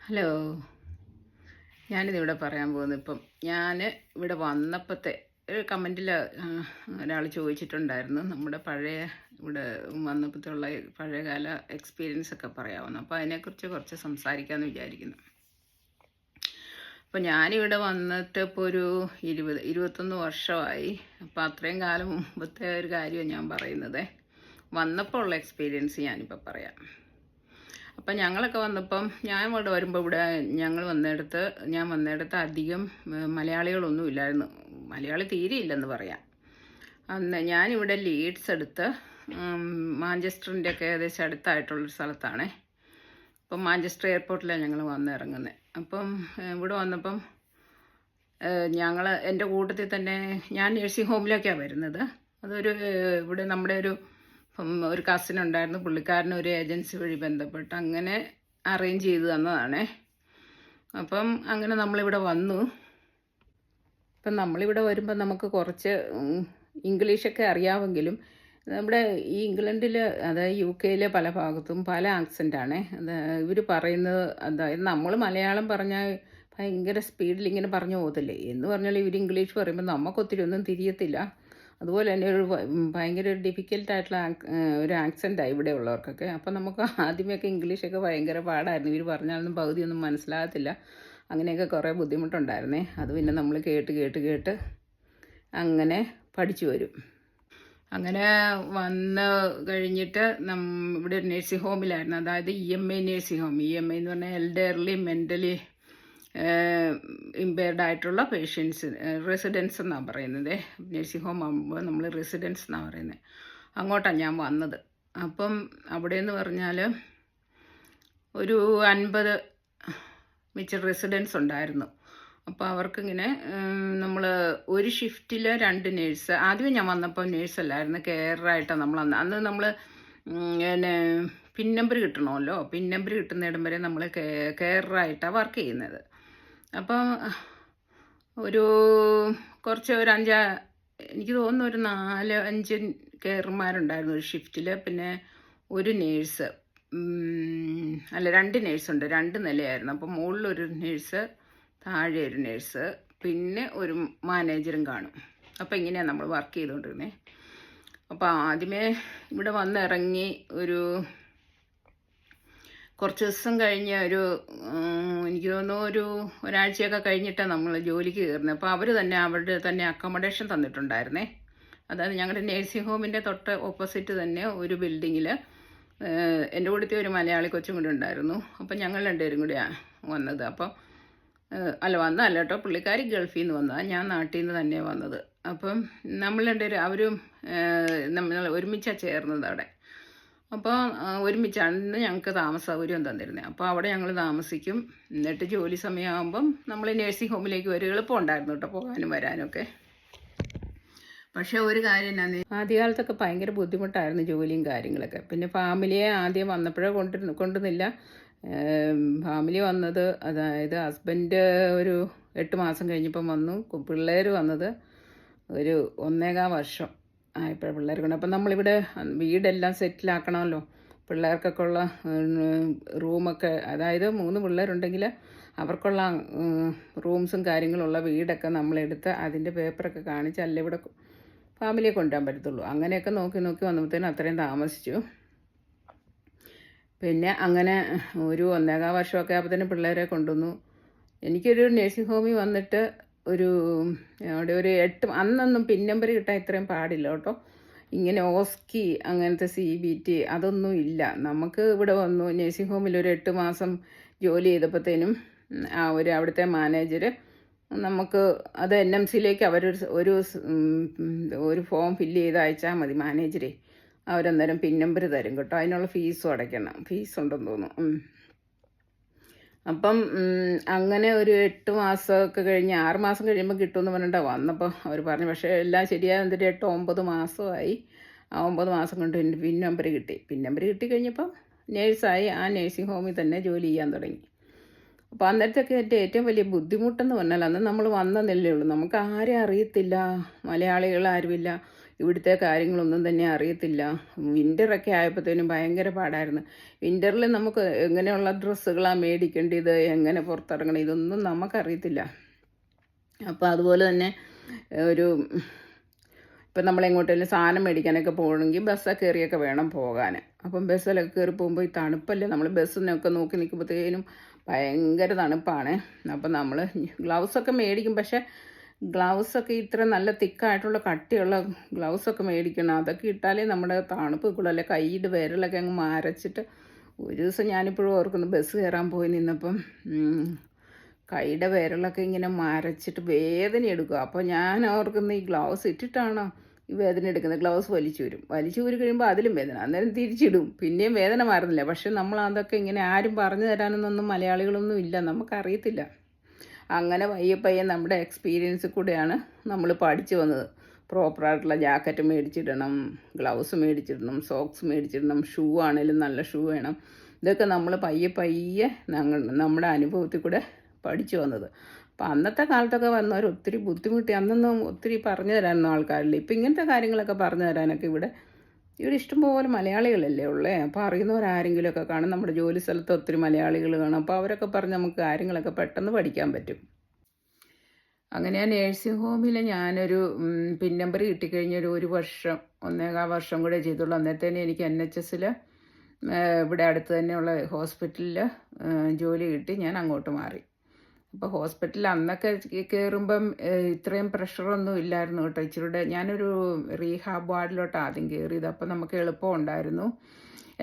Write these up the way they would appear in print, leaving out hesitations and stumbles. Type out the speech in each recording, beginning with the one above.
Hello. ഞാനിതിവിടെ പറയാൻ പോകുന്നത് ഞാൻ ഇവിടെ വന്നപ്പോഴത്തെ ഒരു കമൻറ്റിൽ ഒരാൾ ചോദിച്ചിട്ടുണ്ടായിരുന്നു നമ്മുടെ ഇവിടെ വന്നപ്പോഴത്തുള്ള പഴയകാല എക്സ്പീരിയൻസ് ഒക്കെ പറയാമെന്ന്. അപ്പോൾ അതിനെക്കുറിച്ച് കുറച്ച് സംസാരിക്കാമെന്ന് വിചാരിക്കുന്നു. അപ്പോൾ ഞാനിവിടെ വന്നിട്ട് ഇപ്പോൾ ഒരു 21 വർഷമായി. അപ്പോൾ അത്രയും കാലം മുമ്പത്തെ ഒരു കാര്യമാണ് ഞാൻ പറയുന്നത്. വന്നപ്പോൾ ഉള്ള എക്സ്പീരിയൻസ് ഞാനിപ്പോൾ പറയാം. അപ്പം ഞങ്ങളൊക്കെ വന്നപ്പം ഞാൻ ഇവിടെ വരുമ്പോൾ ഞാൻ വന്നിടത്ത് അധികം മലയാളികളൊന്നും ഇല്ലായിരുന്നു. മലയാളി തീരെ ഇല്ലെന്ന് പറയാം. അന്ന് ഞാനിവിടെ ലീഡ്സ് എടുത്ത് മാഞ്ചസ്റ്ററിൻ്റെ ഒക്കെ ഏകദേശം അടുത്തായിട്ടുള്ളൊരു സ്ഥലത്താണേ. അപ്പം മാഞ്ചസ്റ്റർ എയർപോർട്ടിലാണ് ഞങ്ങൾ വന്നിറങ്ങുന്നത്. അപ്പം ഇവിടെ വന്നപ്പം എൻ്റെ കൂട്ടത്തിൽ തന്നെ ഞാൻ നഴ്സിംഗ് ഹോമിലേക്കാണ് വരുന്നത്. ഇവിടെ നമ്മുടെ ഒരു കസിൻ ഉണ്ടായിരുന്നു. പുള്ളിക്കാരന് ഒരു ഏജൻസി വഴി ബന്ധപ്പെട്ട് അങ്ങനെ അറേഞ്ച് ചെയ്ത് തന്നതാണേ. അപ്പം അങ്ങനെ നമ്മളിവിടെ വന്നു. അപ്പം നമ്മളിവിടെ വരുമ്പോൾ നമുക്ക് കുറച്ച് ഇംഗ്ലീഷൊക്കെ അറിയാമെങ്കിലും നമ്മുടെ ഈ ഇംഗ്ലണ്ടിൽ, അതായത് UK പല ഭാഗത്തും പല ആക്സെൻ്റാണേ. ഇവർ പറയുന്നത്, അതായത് നമ്മൾ മലയാളം പറഞ്ഞാൽ ഭയങ്കര സ്പീഡിൽ ഇങ്ങനെ പറഞ്ഞു പോകത്തില്ലേ എന്ന് പറഞ്ഞാൽ ഇവർ ഇംഗ്ലീഷ് പറയുമ്പോൾ നമുക്കൊത്തിരി ഒന്നും തിരിയത്തില്ല. അതുപോലെ തന്നെ ഭയങ്കര ഡിഫിക്കൽട്ടായിട്ടുള്ള ഒരു ആക്സെൻ്റാണ് ഇവിടെ ഉള്ളവർക്കൊക്കെ. അപ്പം നമുക്ക് ആദ്യമൊക്കെ ഇംഗ്ലീഷൊക്കെ ഭയങ്കര പാടായിരുന്നു. ഇവർ പറഞ്ഞാലൊന്നും പകുതിയൊന്നും മനസ്സിലാകത്തില്ല. അങ്ങനെയൊക്കെ കുറേ ബുദ്ധിമുട്ടുണ്ടായിരുന്നേ. അത് പിന്നെ നമ്മൾ കേട്ട് അങ്ങനെ പഠിച്ചു വരും. അങ്ങനെ വന്ന് കഴിഞ്ഞിട്ട് ഇവിടെ ഒരു നഴ്സിംഗ് ഹോമിലായിരുന്നു. അതായത് EMI നഴ്സിംഗ് ഹോം. EMI എന്ന് പറഞ്ഞാൽ എൽഡർലി മെൻ്റലി ഇമ്പയർഡ് ആയിട്ടുള്ള പേഷ്യൻസ് റെസിഡൻസ് എന്നാണ് പറയുന്നത്. നഴ്സിംഗ് ഹോം ആകുമ്പോൾ നമ്മൾ റെസിഡൻസ് എന്നാണ് പറയുന്നത്. അങ്ങോട്ടാണ് ഞാൻ വന്നത്. അപ്പം അവിടെയെന്ന് പറഞ്ഞാൽ ഒരു 50 മിച്ച റെസിഡൻസ് ഉണ്ടായിരുന്നു. അപ്പോൾ അവർക്കിങ്ങനെ നമ്മൾ ഒരു ഷിഫ്റ്റിൽ 2 നേഴ്സ്. ആദ്യമേ ഞാൻ വന്നപ്പോൾ നേഴ്സല്ലായിരുന്നു, കെയറായിട്ടാണ് അന്ന് നമ്മൾ പിന്നെ പിൻ നമ്പർ കിട്ടണമല്ലോ. പിൻ നമ്പർ കിട്ടുന്നിടം വരെ നമ്മൾ കെയറായിട്ടാണ് വർക്ക് ചെയ്യുന്നത്. അപ്പോൾ എനിക്ക് തോന്നുന്നു ഒരു 4-5 കെയർമാരുണ്ടായിരുന്നു ഒരു ഷിഫ്റ്റിൽ. പിന്നെ ഒരു നേഴ്സ്, 2 നേഴ്സുണ്ട്. 2 നിലയായിരുന്നു. അപ്പോൾ മുകളിലൊരു നേഴ്സ്, താഴെ ഒരു നേഴ്സ്, പിന്നെ ഒരു മാനേജറും കാണും. അപ്പോൾ ഇങ്ങനെയാണ് നമ്മൾ വർക്ക് ചെയ്തുകൊണ്ടിരുന്നത്. അപ്പോൾ ആദ്യമേ ഇവിടെ വന്നിറങ്ങി കുറച്ച് ദിവസം കഴിഞ്ഞ് എനിക്ക് തോന്നുന്നു ഒരാഴ്ചയൊക്കെ കഴിഞ്ഞിട്ടാണ് നമ്മൾ ജോലിക്ക് കയറുന്നത്. അപ്പോൾ അവരുടെ തന്നെ അക്കോമഡേഷൻ തന്നിട്ടുണ്ടായിരുന്നേ. അതായത് ഞങ്ങളുടെ നേഴ്സിംഗ് ഹോമിൻ്റെ തൊട്ട് ഓപ്പോസിറ്റ് തന്നെ ഒരു ബിൽഡിങ്ങിൽ എൻ്റെ കൂടത്തെ ഒരു മലയാളി കൊച്ചും കൂടി ഉണ്ടായിരുന്നു. അപ്പം ഞങ്ങൾ 2 പേരും കൂടിയാണ് വന്നത്. അപ്പം വന്നതല്ല കേട്ടോ, പുള്ളിക്കാരി ഗൾഫിൽ നിന്ന് വന്നതാണ്. ഞാൻ നാട്ടിൽ നിന്ന് തന്നെ വന്നത്. അപ്പം നമ്മൾ 2 പേരും അവരും നമ്മൾ ഒരുമിച്ചാണ് ചേർന്നത് അവിടെ. അപ്പോൾ ഒരുമിച്ചാണ് ഞങ്ങൾക്ക് താമസ സൗകര്യം തന്നിരുന്നത്. അപ്പോൾ അവിടെ ഞങ്ങൾ താമസിക്കും. എന്നിട്ട് ജോലി സമയമാകുമ്പം നമ്മൾ നേഴ്സിംഗ് ഹോമിലേക്ക് വരും. എളുപ്പമുണ്ടായിരുന്നു കേട്ടോ പോകാനും വരാനൊക്കെ. പക്ഷേ ഒരു കാര്യം എന്നാന്ന്, ആദ്യകാലത്തൊക്കെ ഭയങ്കര ബുദ്ധിമുട്ടായിരുന്നു ജോലിയും കാര്യങ്ങളൊക്കെ. പിന്നെ ഫാമിലിയെ ആദ്യം വന്നപ്പോഴേ കൊണ്ടുവന്നില്ല. ഫാമിലി വന്നത്, അതായത് ഹസ്ബൻഡ് ഒരു 8 മാസം കഴിഞ്ഞപ്പം വന്നു. പിള്ളേർ വന്നത് ഒരു 1.25 വർഷം ആയപ്പോഴാണ് പിള്ളേർ കൊണ്ട്. അപ്പം നമ്മളിവിടെ വീടെല്ലാം സെറ്റിലാക്കണമല്ലോ. പിള്ളേർക്കൊക്കെ ഉള്ള റൂമൊക്കെ, അതായത് 3 പിള്ളേരുണ്ടെങ്കിൽ അവർക്കുള്ള റൂംസും കാര്യങ്ങളുള്ള വീടൊക്കെ നമ്മളെടുത്ത് അതിൻ്റെ പേപ്പറൊക്കെ കാണിച്ചല്ലേ ഇവിടെ ഫാമിലിയെ കൊണ്ടുവരാൻ പറ്റത്തുള്ളൂ. അങ്ങനെയൊക്കെ നോക്കി വന്നപ്പോഴത്തേനും അത്രയും താമസിച്ചു. പിന്നെ അങ്ങനെ ഒരു 1.25 വർഷമൊക്കെ ആകുമ്പോഴത്തേനും പിള്ളേരെ കൊണ്ടുവന്നു. എനിക്കൊരു നഴ്സിംഗ് ഹോമിൽ വന്നിട്ട് അവിടെ ഒരു 8, അന്നൊന്നും പിൻ നമ്പർ കിട്ടാൻ ഇത്രയും പാടില്ല കേട്ടോ. ഇങ്ങനെ ഓസ്കി അങ്ങനത്തെ CBT അതൊന്നും ഇല്ല. നമുക്ക് ഇവിടെ വന്നു നഴ്സിംഗ് ഹോമിൽ ഒരു 8 മാസം ജോലി ചെയ്തപ്പോഴത്തേനും അവിടുത്തെ മാനേജർ നമുക്ക് അത് NMCയിലേക്ക് ഒരു ഫോം ഫില്ല് ചെയ്ത് അയച്ചാൽ മതി. മാനേജരെ അവരന്നേരം പിൻ നമ്പർ തരും കേട്ടോ. അതിനുള്ള ഫീസും അടയ്ക്കണം. ഫീസുണ്ടെന്ന് തോന്നുന്നു. അപ്പം അങ്ങനെ ഒരു 8 മാസമൊക്കെ കഴിഞ്ഞ് 6 മാസം കഴിയുമ്പോൾ കിട്ടുമെന്ന് പറഞ്ഞിട്ടാണ് വന്നപ്പോൾ അവർ പറഞ്ഞു. പക്ഷേ എല്ലാം ശരിയായ 8-9 മാസമായി. ആ 9 മാസം കൊണ്ട് എൻ്റെ പിൻ നമ്പർ കിട്ടി. Pin number കിട്ടിക്കഴിഞ്ഞപ്പം നേഴ്സായി. ആ നേഴ്സിംഗ് ഹോമിൽ തന്നെ ജോലി ചെയ്യാൻ തുടങ്ങി. അപ്പോൾ അന്നേരത്തൊക്കെ എൻ്റെ ഏറ്റവും വലിയ ബുദ്ധിമുട്ടെന്ന് പറഞ്ഞാൽ, അന്ന് നമ്മൾ വന്നതല്ലേ ഉള്ളൂ, നമുക്ക് ആരെയും അറിയത്തില്ല, മലയാളികൾ ആരുമില്ല. ഇവിടുത്തെ കാര്യങ്ങളൊന്നും തന്നെ അറിയത്തില്ല. വിൻ്ററൊക്കെ ആയപ്പോഴത്തേനും ഭയങ്കര പാടായിരുന്നു. വിൻ്ററിൽ നമുക്ക് എങ്ങനെയുള്ള ഡ്രസ്സുകളാണ് മേടിക്കേണ്ടത്, എങ്ങനെ പുറത്തിറങ്ങണം, ഇതൊന്നും നമുക്കറിയത്തില്ല. അപ്പോൾ അതുപോലെ തന്നെ ഒരു ഇപ്പം നമ്മളെങ്ങോട്ടെങ്കിലും സാധനം മേടിക്കാനൊക്കെ പോകണമെങ്കിൽ ബസ്സൊക്കെ കയറിയൊക്കെ വേണം പോകാൻ. അപ്പം ബസ്സിലൊക്കെ കയറി പോകുമ്പോൾ ഈ തണുപ്പല്ലേ, നമ്മൾ ബസ്സിനൊക്കെ നോക്കി നിൽക്കുമ്പോഴത്തേനും ഭയങ്കര തണുപ്പാണ്. അപ്പം നമ്മൾ ഗ്ലൗസൊക്കെ മേടിക്കും. പക്ഷേ ഗ്ലൗസൊക്കെ ഇത്ര നല്ല തിക്കായിട്ടുള്ള കട്ടിയുള്ള ഗ്ലൗസൊക്കെ മേടിക്കണം. അതൊക്കെ ഇട്ടാലേ നമ്മുടെ തണുപ്പ് കൂടെ, അല്ലെ കൈയുടെ വിരലൊക്കെ അങ്ങ് മരച്ചിട്ട്. ഒരു ദിവസം ഞാനിപ്പോഴും ഓർക്കുന്നു, ബസ് കയറാൻ പോയി നിന്നപ്പം കൈയുടെ വിരലൊക്കെ ഇങ്ങനെ മരച്ചിട്ട് വേദന എടുക്കുക. അപ്പോൾ ഞാൻ ഓർക്കുന്നു, ഈ ഗ്ലൗസ് ഇട്ടിട്ടാണോ ഈ വേദന എടുക്കുന്നത്? ഗ്ലൗസ് വലിച്ചു ഊരി കഴിയുമ്പോൾ അതിലും വേദന, അന്നേരം തിരിച്ചിടും, പിന്നെയും വേദന മാറുന്നില്ല. പക്ഷെ നമ്മൾ അതൊക്കെ ഇങ്ങനെ ആരും പറഞ്ഞു തരാനൊന്നും മലയാളികളൊന്നും ഇല്ല, നമുക്കറിയത്തില്ല. അങ്ങനെ പയ്യെ നമ്മുടെ എക്സ്പീരിയൻസിൽ കൂടെയാണ് നമ്മൾ പഠിച്ചു വന്നത്. പ്രോപ്പറായിട്ടുള്ള ജാക്കറ്റ് മേടിച്ചിടണം, ഗ്ലൗസ് മേടിച്ചിടണം, സോക്സ് മേടിച്ചിടണം, ഷൂ ആണെങ്കിലും നല്ല ഷൂ വേണം. ഇതൊക്കെ നമ്മൾ പയ്യെ നമ്മുടെ അനുഭവത്തിൽ കൂടെ പഠിച്ചു വന്നത്. അപ്പം അന്നത്തെ കാലത്തൊക്കെ വന്നവർ ഒത്തിരി ബുദ്ധിമുട്ടി. അന്നൊന്നും ഒത്തിരി പറഞ്ഞു തരാനൊന്നും ആൾക്കാരില്ല. ഇപ്പം ഇങ്ങനത്തെ കാര്യങ്ങളൊക്കെ പറഞ്ഞു തരാനൊക്കെ ഇവിടെ ഇഷ്ടംപോലെ മലയാളികളല്ലേ ഉള്ളേ. അപ്പോൾ അറിയുന്നവരാരെങ്കിലുമൊക്കെ കാണും. നമ്മുടെ ജോലി സ്ഥലത്ത് ഒത്തിരി മലയാളികൾ കാണും. അപ്പോൾ അവരൊക്കെ പറഞ്ഞ് നമുക്ക് കാര്യങ്ങളൊക്കെ പെട്ടെന്ന് പഠിക്കാൻ പറ്റും. അങ്ങനെ ആ നേഴ്സിംഗ് ഹോമിൽ ഞാനൊരു പിൻ നമ്പർ കിട്ടിക്കഴിഞ്ഞൊരു 1 വർഷം 1.25 വർഷം കൂടെ ചെയ്തുള്ളൂ. അന്നേരത്തേന് എനിക്ക് NHS ഇവിടെ അടുത്ത് തന്നെയുള്ള ഹോസ്പിറ്റലിൽ ജോലി കിട്ടി. ഞാൻ അങ്ങോട്ട് മാറി. അപ്പോൾ ഹോസ്പിറ്റലിൽ അന്നൊക്കെ കയറുമ്പം ഇത്രയും പ്രഷറൊന്നും ഇല്ലായിരുന്നു കേട്ടോ. ഇച്ചിരിയുടെ ഞാനൊരു റീഹാബ് വാർഡിലോട്ട് ആദ്യം കയറിയത്. അപ്പോൾ നമുക്ക് എളുപ്പം ഉണ്ടായിരുന്നു,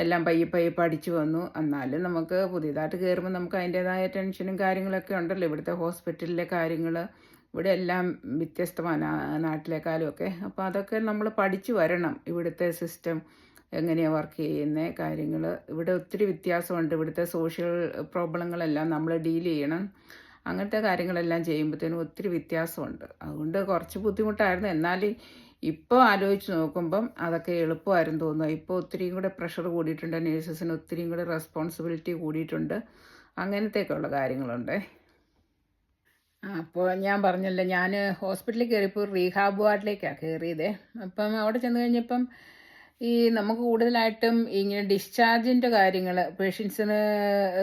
എല്ലാം പയ്യെ പഠിച്ചു വന്നു. എന്നാലും നമുക്ക് പുതിയതായിട്ട് കയറുമ്പോൾ നമുക്ക് അതിൻ്റേതായ ടെൻഷനും കാര്യങ്ങളൊക്കെ ഉണ്ടല്ലോ. ഇവിടുത്തെ ഹോസ്പിറ്റലിലെ കാര്യങ്ങൾ ഇവിടെ എല്ലാം വ്യത്യസ്തമാണ് നാട്ടിലേക്കാളും ഒക്കെ. അപ്പോൾ അതൊക്കെ നമ്മൾ പഠിച്ചു വരണം. ഇവിടുത്തെ സിസ്റ്റം എങ്ങനെയാണ് വർക്ക് ചെയ്യുന്ന കാര്യങ്ങൾ ഇവിടെ ഒത്തിരി വ്യത്യാസമുണ്ട്. ഇവിടുത്തെ സോഷ്യൽ പ്രോബ്ലങ്ങളെല്ലാം നമ്മൾ ഡീൽ ചെയ്യണം. അങ്ങനത്തെ കാര്യങ്ങളെല്ലാം ചെയ്യുമ്പോഴത്തേനും ഒത്തിരി വ്യത്യാസമുണ്ട്. അതുകൊണ്ട് കുറച്ച് ബുദ്ധിമുട്ടായിരുന്നു. എന്നാൽ ഇപ്പോൾ ആലോചിച്ച് നോക്കുമ്പം അതൊക്കെ എളുപ്പമായിരുന്നു തോന്നുക. ഇപ്പോൾ ഒത്തിരിയും കൂടെ പ്രഷർ കൂടിയിട്ടുണ്ട്, നേഴ്സസിന് ഒത്തിരിയും കൂടെ റെസ്പോൺസിബിലിറ്റി കൂടിയിട്ടുണ്ട്. അങ്ങനത്തെയൊക്കെയുള്ള കാര്യങ്ങളുണ്ട്. അപ്പോൾ ഞാൻ പറഞ്ഞല്ലോ, ഞാൻ ഹോസ്പിറ്റലിൽ കയറിയപ്പോൾ റീഹാബ് വാർഡിലേക്കാണ് കയറിയതേ. അപ്പം അവിടെ ചെന്ന് കഴിഞ്ഞപ്പം ഈ നമുക്ക് കൂടുതലായിട്ടും ഇങ്ങനെ ഡിസ്ചാർജിൻ്റെ കാര്യങ്ങൾ, പേഷ്യൻസിന്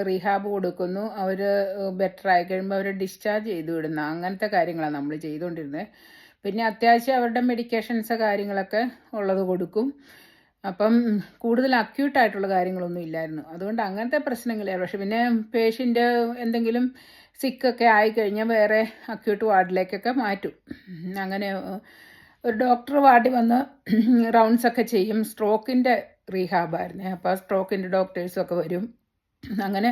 റീഹാബ് കൊടുക്കുന്നു, അവർ ബെറ്റർ ആയി കഴിയുമ്പോൾ അവർ ഡിസ്ചാർജ് ചെയ്ത് വിടുന്ന അങ്ങനത്തെ കാര്യങ്ങളാണ് നമ്മൾ ചെയ്തുകൊണ്ടിരുന്നത്. പിന്നെ അത്യാവശ്യം അവരുടെ മെഡിക്കേഷൻസ് കാര്യങ്ങളൊക്കെ ഉള്ളത് കൊടുക്കും. അപ്പം കൂടുതൽ അക്യൂട്ടായിട്ടുള്ള കാര്യങ്ങളൊന്നും ഇല്ലായിരുന്നു. അതുകൊണ്ട് അങ്ങനത്തെ പ്രശ്നങ്ങളില്ല. പക്ഷെ പിന്നെ പേഷ്യൻ്റ് എന്തെങ്കിലും സിക്കൊക്കെ ആയിക്കഴിഞ്ഞാൽ വേറെ അക്യൂട്ട് വാർഡിലേക്കൊക്കെ മാറ്റും. അങ്ങനെ ഒരു ഡോക്ടർ വാർഡിൽ വന്ന് റൗണ്ട്സൊക്കെ ചെയ്യും. സ്ട്രോക്കിൻ്റെ റീഹാബായിരുന്നേ. അപ്പോൾ സ്ട്രോക്കിൻ്റെ ഡോക്ടേഴ്സൊക്കെ വരും. അങ്ങനെ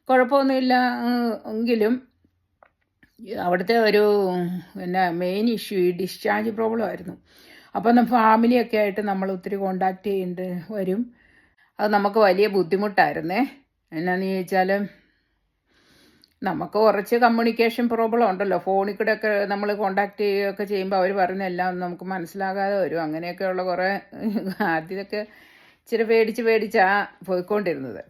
കുഴപ്പമൊന്നുമില്ല. എങ്കിലും അവിടുത്തെ ഒരു മെയിൻ ഇഷ്യൂ ഈ ഡിസ്ചാർജ് പ്രോബ്ലം ആയിരുന്നു. അപ്പം ഫാമിലിയൊക്കെ ആയിട്ട് നമ്മൾ ഒത്തിരി കോണ്ടാക്ട് ചെയ്യേണ്ടി വരും. അത് നമുക്ക് വലിയ ബുദ്ധിമുട്ടായിരുന്നേ. എന്നാന്ന് ചോദിച്ചാൽ നമുക്ക് കുറച്ച് കമ്മ്യൂണിക്കേഷൻ പ്രോബ്ലം ഉണ്ടല്ലോ. ഫോണിൽ കൂടെ ഒക്കെ നമ്മൾ കോണ്ടാക്ട് ചെയ്യുകയൊക്കെ ചെയ്യുമ്പോൾ അവർ പറയുന്ന എല്ലാം നമുക്ക് മനസ്സിലാകാതെ വരും. അങ്ങനെയൊക്കെയുള്ള കുറേ ആദ്യമൊക്കെ ഇച്ചിരി പേടിച്ചാണ് പോയിക്കൊണ്ടിരുന്നത്.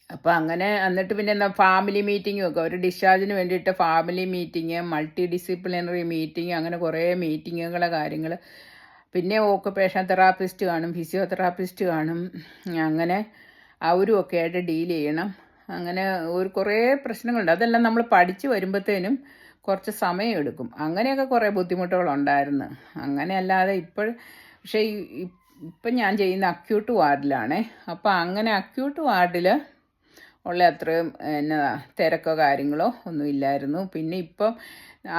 അപ്പോൾ അങ്ങനെ എന്നിട്ട് പിന്നെ എന്താ ഫാമിലി മീറ്റിങ്ങും ഒക്കെ, ഒരു ഡിസ്ചാർജിന് വേണ്ടിയിട്ട് family meeting, multi disciplinary meeting, അങ്ങനെ കുറേ മീറ്റിങ്ങുകളെ കാര്യങ്ങൾ. പിന്നെ ഓക്കുപേഷൻ തെറാപ്പിസ്റ്റ് കാണും, ഫിസിയോതെറാപ്പിസ്റ്റ് കാണും. അങ്ങനെ അവരും ഒക്കെ ആയിട്ട് ഡീൽ ചെയ്യണം. അങ്ങനെ കുറേ പ്രശ്നങ്ങളുണ്ട്. അതെല്ലാം നമ്മൾ പഠിച്ചു വരുമ്പോഴത്തേനും കുറച്ച് സമയം എടുക്കും. അങ്ങനെയൊക്കെ കുറേ ബുദ്ധിമുട്ടുകളുണ്ടായിരുന്നു. അങ്ങനെ അല്ലാതെ പക്ഷേ ഇപ്പം ഞാൻ ചെയ്യുന്ന അക്യൂട്ട് വാർഡിലാണേ. അപ്പോൾ അങ്ങനെ അക്യൂട്ട് വാർഡിൽ ഉള്ള അത്രയും തിരക്കോ കാര്യങ്ങളോ ഒന്നും ഇല്ലായിരുന്നു. പിന്നെ ഇപ്പം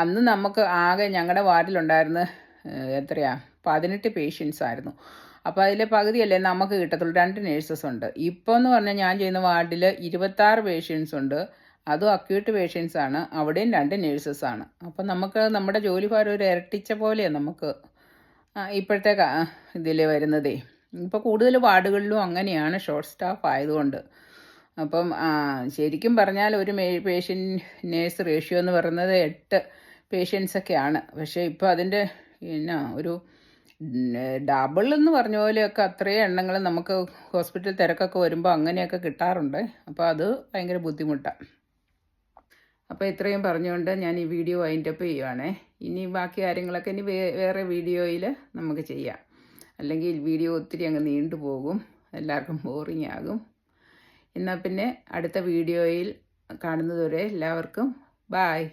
അന്ന് നമുക്ക് ആകെ ഞങ്ങളുടെ വാർഡിലുണ്ടായിരുന്ന 18 പേഷ്യൻസ് ആയിരുന്നു. അപ്പോൾ അതിലെ പകുതിയല്ലേ നമുക്ക് കിട്ടത്തുള്ളൂ. 2 നേഴ്സസ് ഉണ്ട്. ഇപ്പോൾ എന്ന് പറഞ്ഞാൽ ഞാൻ ചെയ്യുന്ന വാർഡിൽ 26 പേഷ്യൻസ് ഉണ്ട്. അതും അക്യൂട്ട് പേഷ്യൻസ് ആണ്. അവിടെയും 2 നേഴ്സസാണ്. അപ്പം നമുക്ക് നമ്മുടെ ജോലിഭാരം ഒരു ഇരട്ടിച്ച പോലെയാണ് നമുക്ക് ഇപ്പോഴത്തെ ഇതിൽ വരുന്നതേ. ഇപ്പോൾ കൂടുതൽ വാർഡുകളിലും അങ്ങനെയാണ്, ഷോർട്ട് സ്റ്റാഫ് ആയതുകൊണ്ട്. അപ്പം ശരിക്കും പറഞ്ഞാൽ ഒരു പേഷ്യൻ്റ് റേഷ്യോ എന്ന് പറയുന്നത് 8 പേഷ്യൻസൊക്കെയാണ്. പക്ഷേ ഇപ്പോൾ അതിൻ്റെ ഒരു ഡബിൾ എന്ന് പറഞ്ഞ പോലെയൊക്കെ അത്രയും എണ്ണങ്ങൾ നമുക്ക് ഹോസ്പിറ്റൽ തിരക്കൊക്കെ വരുമ്പോൾ അങ്ങനെയൊക്കെ കിട്ടാറുണ്ട്. അപ്പോൾ അത് ഭയങ്കര ബുദ്ധിമുട്ടാണ്. അപ്പോൾ ഇത്രയും പറഞ്ഞുകൊണ്ട് ഞാൻ ഈ വീഡിയോ വൈൻഡപ്പ് ചെയ്യുവാണേ. ഇനി ബാക്കി കാര്യങ്ങളൊക്കെ ഇനി വേറെ വീഡിയോയിൽ നമുക്ക് ചെയ്യാം. അല്ലെങ്കിൽ വീഡിയോ ഒത്തിരി അങ്ങ് നീണ്ടു പോകും, എല്ലാവർക്കും ബോറിംഗ് ആകും. എന്നാൽ പിന്നെ അടുത്ത വീഡിയോയിൽ കാണുന്നതുവരെ എല്ലാവർക്കും ബായ്.